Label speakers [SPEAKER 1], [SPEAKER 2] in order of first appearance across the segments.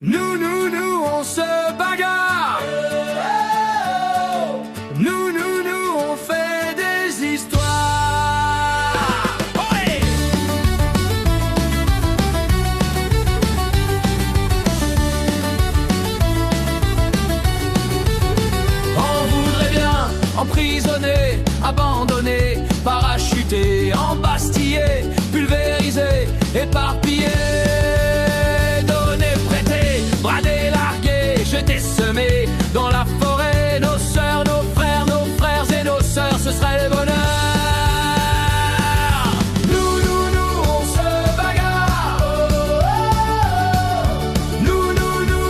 [SPEAKER 1] Nous, on se bagarre. Nous, on fait des histoires. Ouais. On voudrait bien emprisonner, abandonner, parachuter, embastiller, pulvériser, éparpiller. Dans la forêt, nos sœurs, nos frères et nos sœurs, ce serait le bonheur. Nous, on se bagarre. Nous,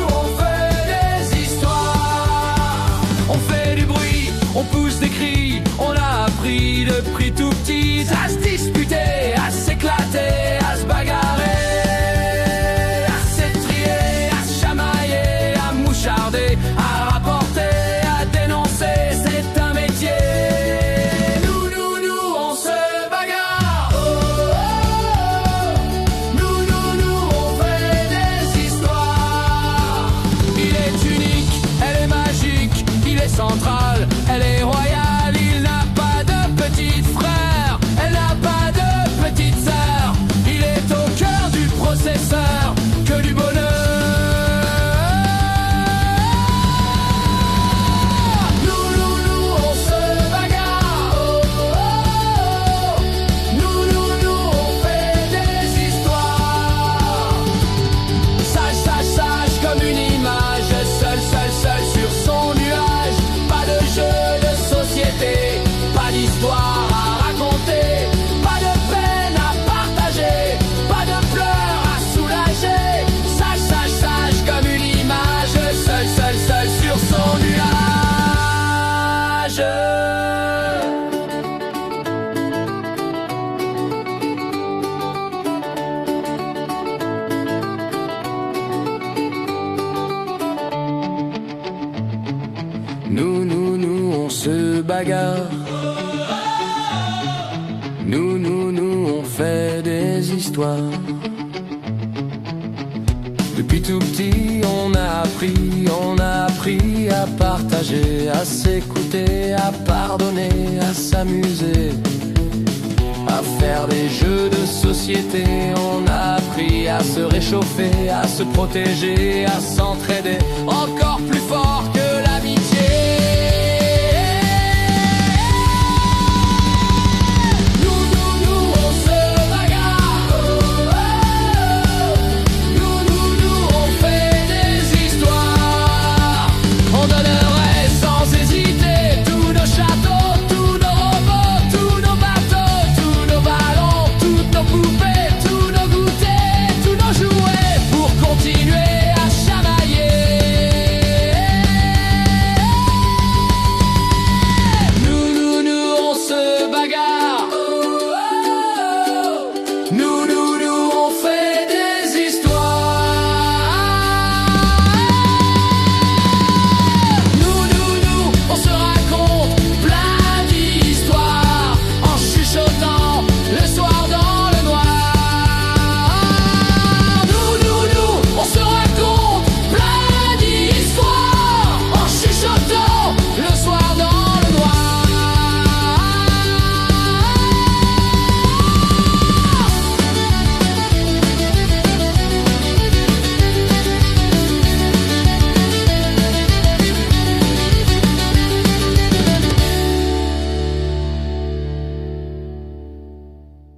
[SPEAKER 1] on fait des histoires. On fait du bruit, on pousse des cris. On a appris depuis tout petit à se disputer, à s'éclater, à se bagarrer, à s'étrier, à se chamailler, à moucharder, à rapporter, à dénoncer, c'est un métier. Nous, on se bagarre. Nous, on fait des histoires. Il est unique, elle est magique, il est central, elle est royale. Il n'a pas de petite frère, elle n'a pas de petite sœur. Il est au cœur du processeur, que du bonheur. Pas d'histoire à raconter, pas de peine à partager, pas de pleurs à soulager. Sage comme une image, seul sur son nuage. Nous, on se bagarre. Nous, on fait des histoires. Depuis tout petit, on a appris à partager, à s'écouter, à pardonner, à s'amuser, à faire des jeux de société. On a appris à se réchauffer, à se protéger, à s'entraider encore plus fort que